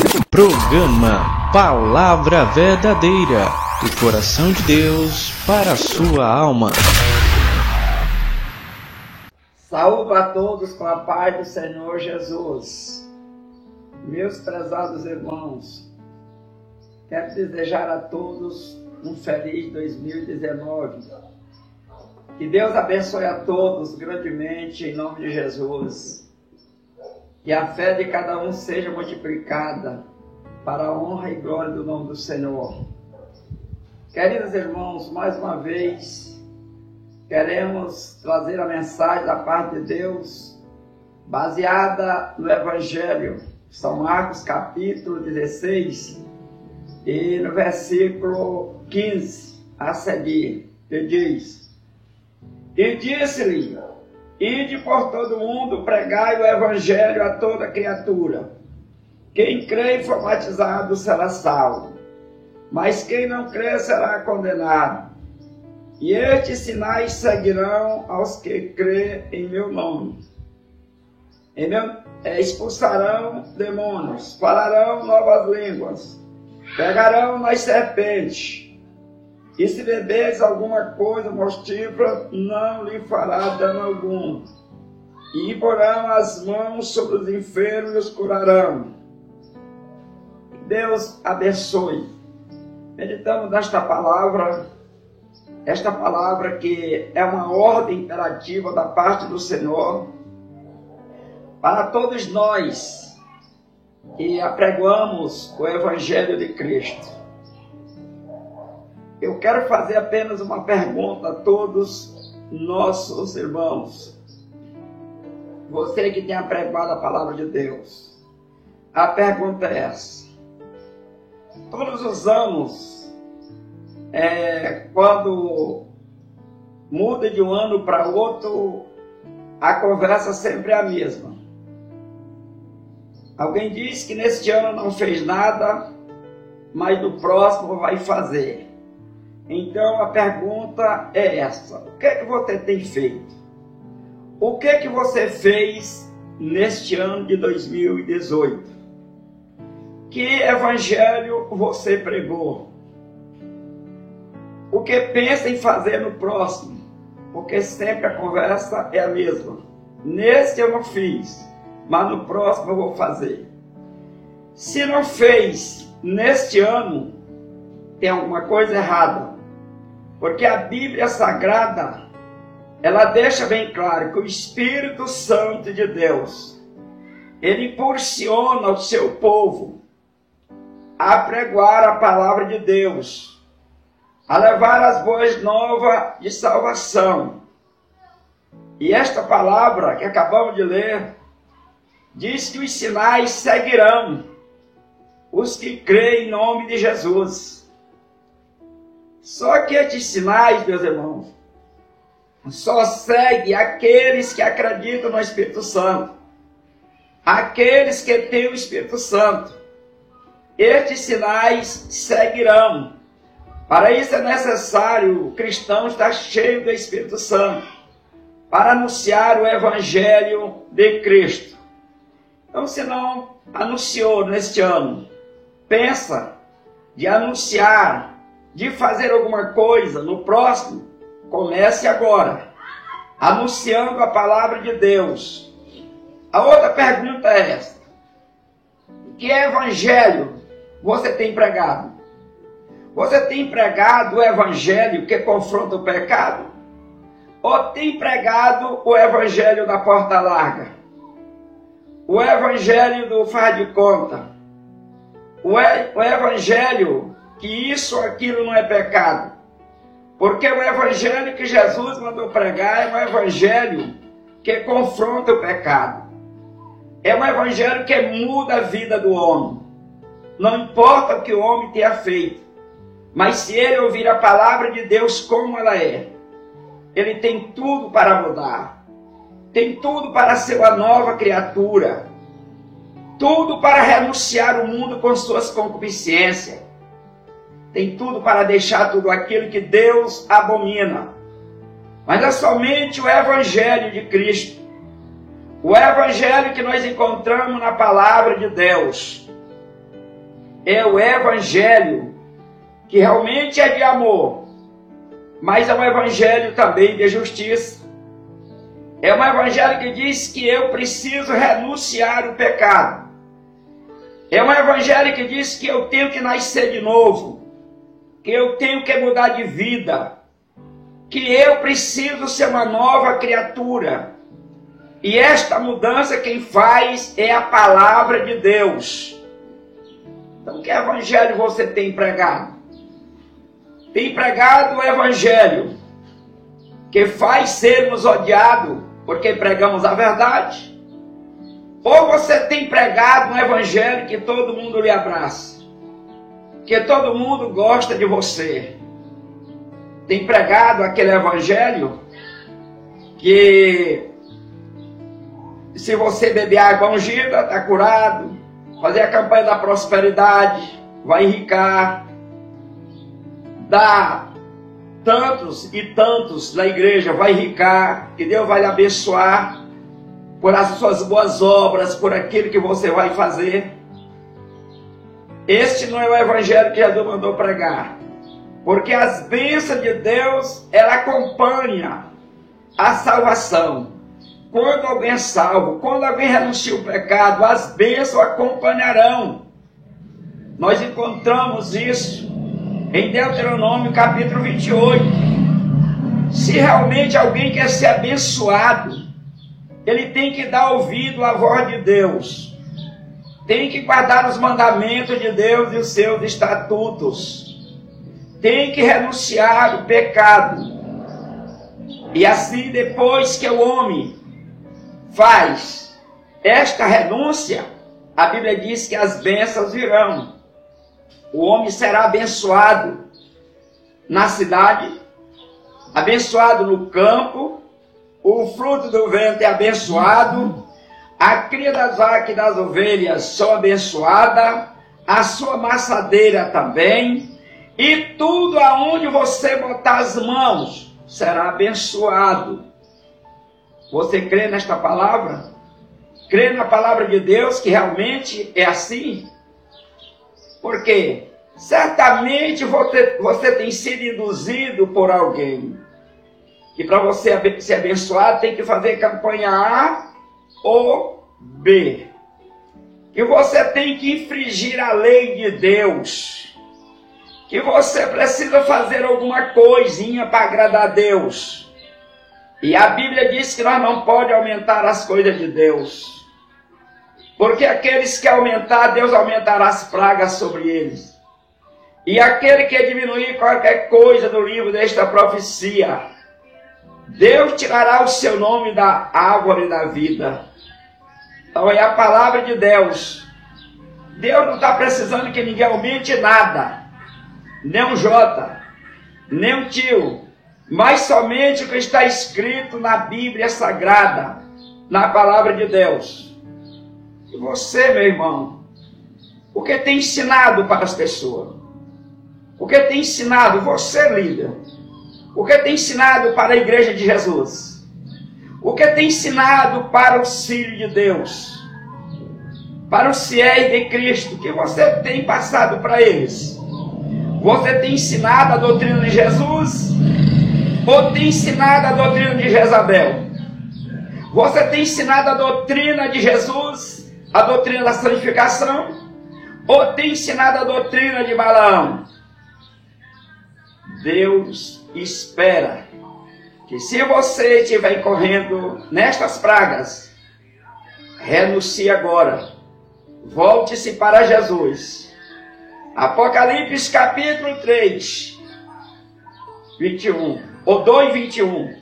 Programa Palavra Verdadeira, do coração de Deus para a sua alma. Saúdo a todos com a paz do Senhor Jesus. Meus prezados irmãos, quero desejar a todos um feliz 2019. Que Deus abençoe a todos grandemente em nome de Jesus. Que a fé de cada um seja multiplicada para a honra e glória do nome do Senhor. Queridos irmãos, mais uma vez queremos trazer a mensagem da parte de Deus baseada no Evangelho, São Marcos capítulo 16 e no versículo 15 a seguir, que diz: E disse-lhe: Ide por todo o mundo, pregai o Evangelho a toda criatura. Quem crê e for batizado será salvo, mas quem não crê será condenado. E estes sinais seguirão aos que crê em meu nome. Expulsarão demônios, falarão novas línguas, pegarão nas serpentes, e se beberes alguma coisa mortífera, não lhe fará dano algum. E porão as mãos sobre os enfermos e os curarão. Deus abençoe. Meditamos nesta palavra, esta palavra que é uma ordem imperativa da parte do Senhor para todos nós que apregoamos o Evangelho de Cristo. Eu quero fazer apenas uma pergunta a todos nossos irmãos. Você que tem apregado a palavra de Deus. A pergunta é essa: todos os anos, quando muda de um ano para outro, a conversa sempre é a mesma. Alguém diz que neste ano não fez nada, mas no próximo vai fazer. Então a pergunta é essa: o que é que você tem feito? O que é que você fez neste ano de 2018? Que evangelho você pregou? O que pensa em fazer no próximo? Porque sempre a conversa é a mesma. Neste eu não fiz, mas no próximo eu vou fazer. Se não fez neste ano, tem alguma coisa errada. Porque a Bíblia Sagrada, ela deixa bem claro que o Espírito Santo de Deus, ele impulsiona o seu povo a pregoar a palavra de Deus, a levar as boas novas de salvação. E esta palavra que acabamos de ler, diz que os sinais seguirão os que creem em nome de Jesus. Só que estes sinais, meus irmãos, só seguem aqueles que acreditam no Espírito Santo, aqueles que têm o Espírito Santo. Estes sinais seguirão. Para isso é necessário o cristão estar cheio do Espírito Santo, para anunciar o Evangelho de Cristo. Então, se não anunciou neste ano, pensa de anunciar, de fazer alguma coisa no próximo, comece agora, anunciando a palavra de Deus. A outra pergunta é esta: que evangelho você tem pregado? Você tem pregado o evangelho que confronta o pecado? Ou tem pregado o evangelho da porta larga? O evangelho do faz de conta? O evangelho que isso ou aquilo não é pecado? Porque o evangelho que Jesus mandou pregar é um evangelho que confronta o pecado. É um evangelho que muda a vida do homem. Não importa o que o homem tenha feito, mas se ele ouvir a palavra de Deus como ela é, ele tem tudo para mudar. Tem tudo para ser uma nova criatura. Tudo para renunciar o mundo com suas concupiscências. Tem tudo para deixar tudo aquilo que Deus abomina. Mas é somente o Evangelho de Cristo. O Evangelho que nós encontramos na palavra de Deus. é o evangelho que realmente é de amor, mas é um evangelho também de justiça. É um evangelho que diz que eu preciso renunciar o pecado. É um evangelho que diz que eu tenho que nascer de novo, que eu tenho que mudar de vida, que eu preciso ser uma nova criatura. E esta mudança quem faz é a palavra de Deus. Então, que evangelho você tem pregado? Tem pregado o evangelho que faz sermos odiados porque pregamos a verdade? Ou você tem pregado um evangelho que todo mundo lhe abraça, que todo mundo gosta de você? Tem pregado aquele evangelho que se você beber água ungida, está curado, fazer a campanha da prosperidade, vai enricar, dá tantos e tantos na igreja, vai enricar, que Deus vai lhe abençoar por as suas boas obras, por aquilo que você vai fazer. Este não é o evangelho que Jesus mandou pregar, porque as bênçãos de Deus, ela acompanha a salvação. Quando alguém é salvo, quando alguém renuncia o pecado, as bênçãos acompanharão. Nós encontramos isso em Deuteronômio capítulo 28. Se realmente alguém quer ser abençoado, ele tem que dar ouvido à voz de Deus. Tem que guardar os mandamentos de Deus e os seus estatutos. Tem que renunciar o pecado. E assim, depois que o homem faz esta renúncia, a Bíblia diz que as bênçãos virão. O homem será abençoado na cidade, abençoado no campo, o fruto do ventre é abençoado, a cria das vacas e das ovelhas são abençoadas, a sua maçadeira também, e tudo aonde você botar as mãos será abençoado. Você crê nesta palavra? Crê na palavra de Deus que realmente é assim? Porque certamente você tem sido induzido por alguém que para você ser abençoado tem que fazer campanha A ou B. Que você tem que infringir a lei de Deus. Que você precisa fazer alguma coisinha para agradar a Deus. E a Bíblia diz que nós não podemos aumentar as coisas de Deus. Porque aqueles que aumentar, Deus aumentará as pragas sobre eles. E aquele que diminuir qualquer coisa do livro desta profecia, Deus tirará o seu nome da árvore da vida. Então é a palavra de Deus. Deus não está precisando que ninguém aumente nada. Nem um Jota, nem um tio. Mas somente o que está escrito na Bíblia Sagrada, na palavra de Deus. E você, meu irmão, o que tem ensinado para as pessoas? O que tem ensinado, você líder? O que tem ensinado para a igreja de Jesus? O que tem ensinado para os filhos de Deus? Para os fiéis de Cristo, que você tem passado para eles? Você tem ensinado a doutrina de Jesus? Ou tem ensinado a doutrina de Jezabel? Você tem ensinado a doutrina de Jesus, a doutrina da santificação? Ou tem ensinado a doutrina de Balaão? Deus espera que se você estiver correndo nestas pragas, renuncie agora. Volte-se para Jesus. Apocalipse capítulo 3, 21, ou 2, 21.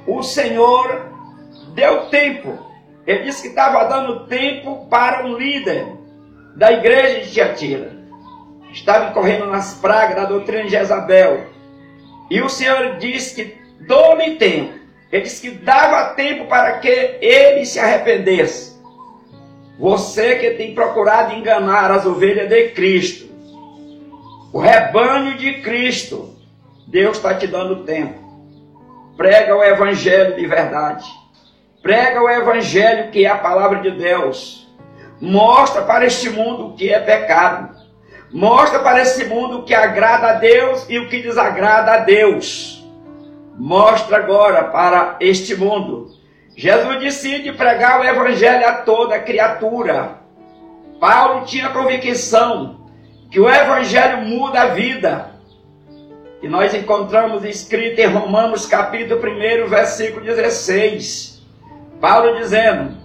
O Senhor deu tempo. Ele disse que estava dando tempo para um líder da igreja de Tiatira. Estava correndo nas pragas da doutrina de Jezabel. E o Senhor disse que dou-lhe tempo. Ele disse que dava tempo para que ele se arrependesse. Você que tem procurado enganar as ovelhas de Cristo, o rebanho de Cristo, Deus está te dando tempo. Prega o evangelho de verdade. Prega o evangelho que é a palavra de Deus. Mostra para este mundo o que é pecado. Mostra para esse mundo o que agrada a Deus e o que desagrada a Deus. Mostra agora para este mundo. Jesus decide pregar o evangelho a toda criatura. Paulo tinha convicção que o evangelho muda a vida. E nós encontramos escrito em Romanos capítulo 1, versículo 16. Paulo dizendo: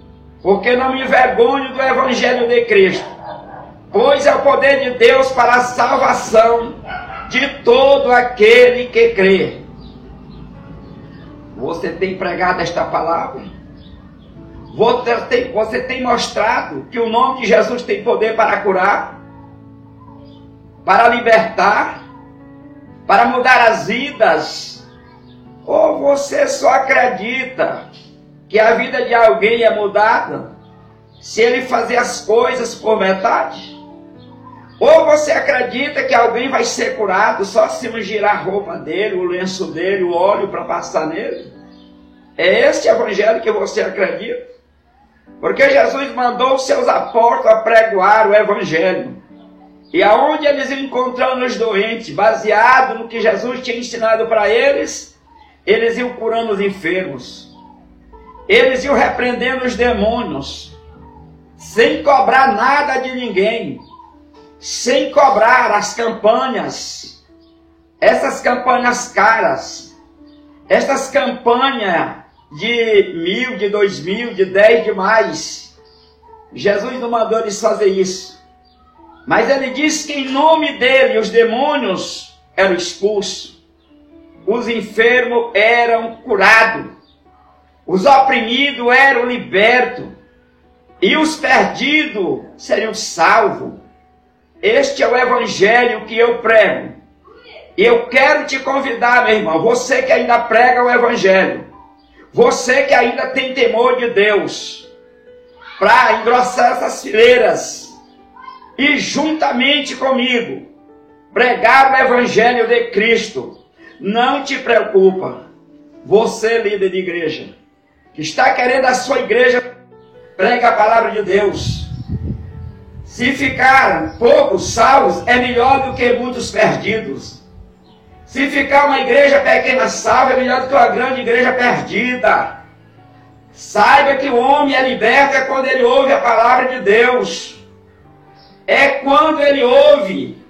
porque não me envergonho do evangelho de Cristo, pois é o poder de Deus para a salvação de todo aquele que crê. Você tem pregado esta palavra? Você tem mostrado que o nome de Jesus tem poder para curar, para libertar, para mudar as vidas? Ou você só acredita que a vida de alguém é mudada se ele fazer as coisas por metade? Ou você acredita que alguém vai ser curado só se ungir a roupa dele, o lenço dele, o óleo para passar nele? É este evangelho que você acredita? Porque Jesus mandou os seus apóstolos a pregoar o evangelho. E aonde eles iam encontrando os doentes, baseado no que Jesus tinha ensinado para eles, eles iam curando os enfermos. Eles iam repreendendo os demônios, sem cobrar nada de ninguém, sem cobrar as campanhas, essas campanhas caras, essas campanhas de 1.000, de 2.000, de 10 de mais. Jesus não mandou eles fazer isso. Mas ele disse que em nome dele os demônios eram expulsos, os enfermos eram curados, os oprimidos eram libertos e os perdidos seriam salvos. Este é o evangelho que eu prego. E eu quero te convidar, meu irmão, você que ainda prega o evangelho, você que ainda tem temor de Deus, para engrossar essas fileiras e juntamente comigo pregar o evangelho de Cristo. Não te preocupa, você líder de igreja, que está querendo a sua igreja, prega a palavra de Deus. Se ficar poucos salvos, é melhor do que muitos perdidos. Se ficar uma igreja pequena salva, é melhor do que uma grande igreja perdida. Saiba que o homem é liberto é quando ele ouve a palavra de Deus. É quando ele ouve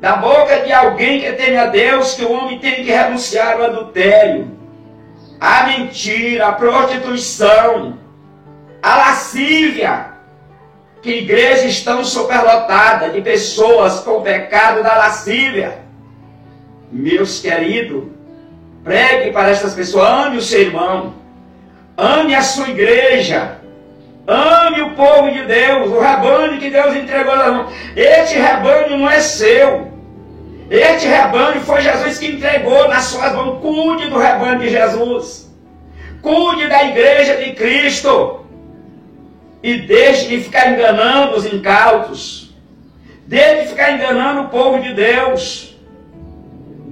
da boca de alguém que teme a Deus que o homem tem que renunciar ao adultério, à mentira, à prostituição, à lascívia. Que igrejas estão superlotadas de pessoas com o pecado da lascívia. Meus queridos, pregue para essas pessoas, ame o seu irmão, ame a sua igreja, ame o povo de Deus, o rebanho que Deus entregou na mão. Este rebanho não é seu, este rebanho foi Jesus que entregou nas suas mãos. Cuide do rebanho de Jesus, cuide da igreja de Cristo. E deixe de ficar enganando os incautos. Deixe de ficar enganando o povo de Deus.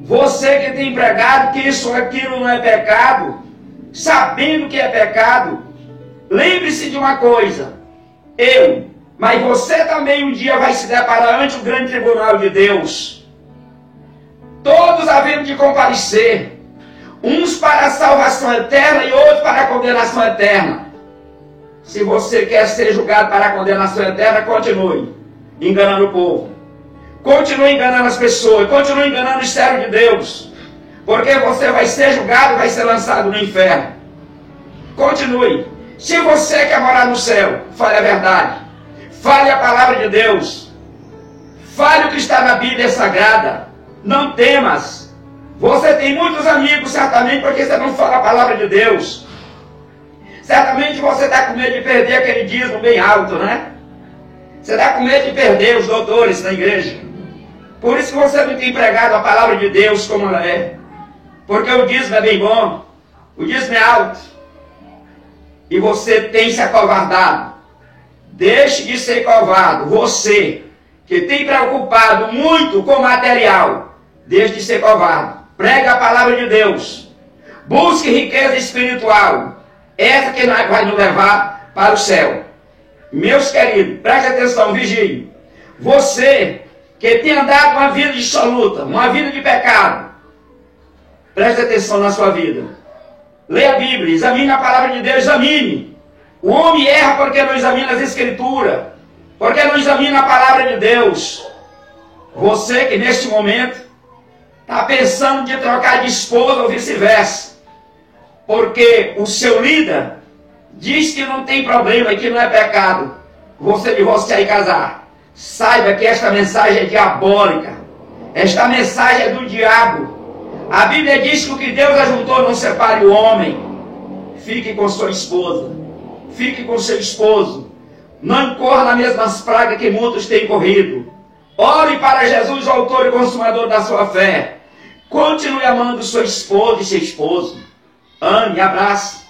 Você que tem pregado que isso ou aquilo não é pecado, sabendo que é pecado, lembre-se de uma coisa. Mas você também um dia vai se deparar ante o grande tribunal de Deus. Todos havendo de comparecer. Uns para a salvação eterna e outros para a condenação eterna. Se você quer ser julgado para a condenação eterna, continue enganando o povo. Continue enganando as pessoas. Continue enganando os servos de Deus. Porque você vai ser julgado e vai ser lançado no inferno. Continue. Se você quer morar no céu, fale a verdade. Fale a palavra de Deus. Fale o que está na Bíblia Sagrada. Não temas. Você tem muitos amigos, certamente, porque você não fala a palavra de Deus. Certamente você está com medo de perder aquele dízimo bem alto, né? Você está com medo de perder os doutores na igreja. Por isso que você não tem pregado a palavra de Deus como ela é. Porque o dízimo é bem bom. O dízimo é alto. E você tem se acovardado. Deixe de ser covarde. Você que tem preocupado muito com o material, deixe de ser covarde. Pregue a palavra de Deus. Busque riqueza espiritual. Essa que vai nos levar para o céu. Meus queridos, preste atenção, vigiem. Você que tem andado uma vida dissoluta, uma vida de pecado, preste atenção na sua vida. Leia a Bíblia, examine a palavra de Deus, examine. O homem erra porque não examina as Escrituras, porque não examina a palavra de Deus. Você que neste momento está pensando de trocar de esposa ou vice-versa, porque o seu líder diz que não tem problema e que não é pecado você divorciar e casar. Saiba que esta mensagem é diabólica. Esta mensagem é do diabo. A Bíblia diz que o que Deus ajuntou não separe o homem. Fique com sua esposa. Fique com seu esposo. Não incorra nas mesmas pragas que muitos têm corrido. Ore para Jesus, o autor e consumador da sua fé. Continue amando sua esposa e seu esposo. Ame, abrace.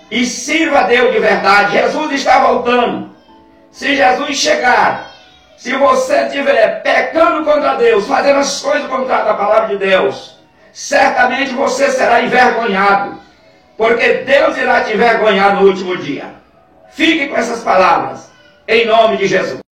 E sirva a Deus de verdade. Jesus está voltando. Se Jesus chegar, se você estiver pecando contra Deus, fazendo as coisas contrárias à palavra de Deus, certamente você será envergonhado, porque Deus irá te envergonhar no último dia. Fique com essas palavras, em nome de Jesus.